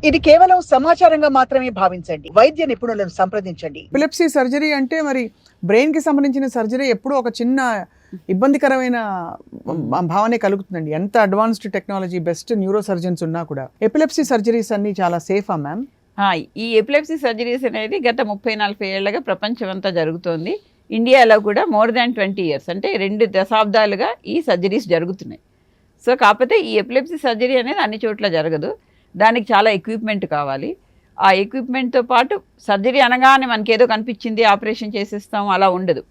ఇది కేవలం సమాచారంగా మాత్రమే భావించండి. వైద్య నిపుణులను సంప్రదించండి. ఎపిలెప్సీ సర్జరీ అంటే మరి బ్రెయిన్ కి సంబంధించిన సర్జరీ ఎప్పుడూ ఒక చిన్న ఇబ్బందికరమైన భావనే కలుగుతుందండి. ఎంత advanced technology, best neuro surgeons ఉన్నా కూడా ఎపిలెప్సీ సర్జరీస్ అన్ని చాలా సేఫా మ్యామ్? ఈ ఎపిలెప్సీ సర్జరీస్ అనేది గత 30-40 ఏళ్లుగా ప్రపంచం అంతా జరుగుతోంది. ఇండియాలో కూడా మోర్ దాన్ 20 years, అంటే 2 దశాబ్దాలుగా ఈ సర్జరీస్ జరుగుతున్నాయి. సో కాకపోతే ఈ ఎపిలెప్సీ సర్జరీ అనేది అన్ని చోట్ల జరగదు. దానికి చాలా ఎక్విప్మెంట్ కావాలి. ఆ ఎక్విప్మెంట్తో పాటు సర్జరీ అనగానే మనకి ఏదో కనిపించింది ఆపరేషన్ చేసేస్తాం అలా ఉండదు.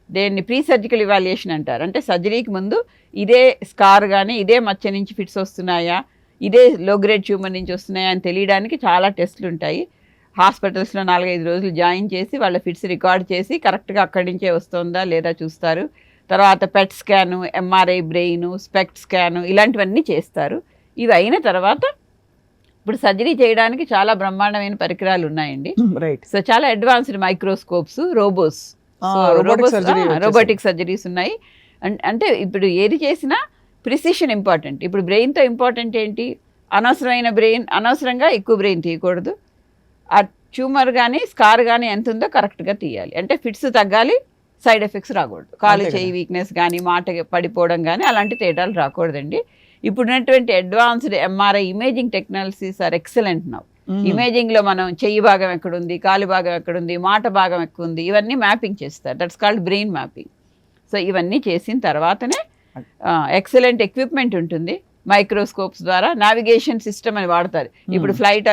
దేన్ని ప్రీ సర్జికల్ ఇవాల్యుయేషన్ అంటారు. అంటే సర్జరీకి ముందు ఇదే స్కార్ కానీ ఇదే మచ్చ నుంచి ఫిట్స్ వస్తున్నాయా, ఇదే లో గ్రేడ్ ట్యూమర్ నుంచి వస్తున్నాయా అని తెలియడానికి చాలా టెస్టులు ఉంటాయి. హాస్పిటల్స్లో 4-5 రోజులు జాయిన్ చేసి వాళ్ళ ఫిట్స్ రికార్డ్ చేసి కరెక్ట్గా అక్కడి నుంచే వస్తుందా లేదా చూస్తారు. తర్వాత PET scan, MRI brain, SPECT scan ఇలాంటివన్నీ చేస్తారు. ఇవి అయిన తర్వాత ఇప్పుడు సర్జరీ చేయడానికి చాలా బ్రహ్మాండమైన పరికరాలు ఉన్నాయండి. రైట్. సో చాలా అడ్వాన్స్డ్ మైక్రోస్కోప్స్, రోబోటిక్ సర్జరీస్ ఉన్నాయి. అంటే ఇప్పుడు ఏది చేసినా ప్రిసిషన్ ఇంపార్టెంట్. ఇప్పుడు బ్రెయిన్తో ఇంపార్టెంట్ ఏంటి, అనవసరంగా ఎక్కువ బ్రెయిన్ తీయకూడదు. ఆ ట్యూమర్ కానీ స్కార్ కానీ ఎంత ఉందో కరెక్ట్గా తీయాలి. అంటే ఫిట్స్ తగ్గాలి, సైడ్ ఎఫెక్ట్స్ రాకూడదు. కాలు చేయి వీక్నెస్ కానీ మాట పడిపోవడం కానీ అలాంటి తేడాలు రాకూడదండి. ఇప్పుడున్నటువంటి advanced MRI imaging technologies are excellent now. ఇమేజింగ్లో మనం చెయ్యి భాగం ఎక్కడుంది, కాలు భాగం ఎక్కడుంది, మాట భాగం ఎక్కువ ఇవన్నీ మ్యాపింగ్ చేస్తారు. That's called brain mapping. So ఇవన్నీ చేసిన తర్వాతనే ఎక్సలెంట్ ఎక్విప్మెంట్ ఉంటుంది. మైక్రోస్కోప్స్ ద్వారా నావిగేషన్ సిస్టమ్ అని వాడతారు. ఇప్పుడు ఫ్లైట్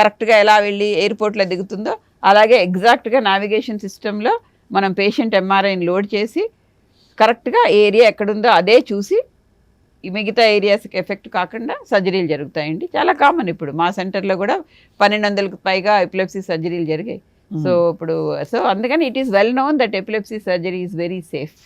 కరెక్ట్గా ఎలా వెళ్ళి ఎయిర్పోర్ట్లో దిగుతుందో అలాగే ఎగ్జాక్ట్గా నావిగేషన్ సిస్టంలో మనం పేషెంట్ ఎంఆర్ఐని లోడ్ చేసి కరెక్ట్గా ఏరియా ఎక్కడుందో అదే చూసి ఈ మిగతా ఏరియాస్కి ఎఫెక్ట్ కాకుండా సర్జరీలు జరుగుతాయండి. చాలా కామన్. ఇప్పుడు మా సెంటర్లో కూడా 1200కు పైగా ఎపిలెప్సీ సర్జరీలు జరిగాయి. సో అందుకని it is well known that epilepsy surgery is very safe.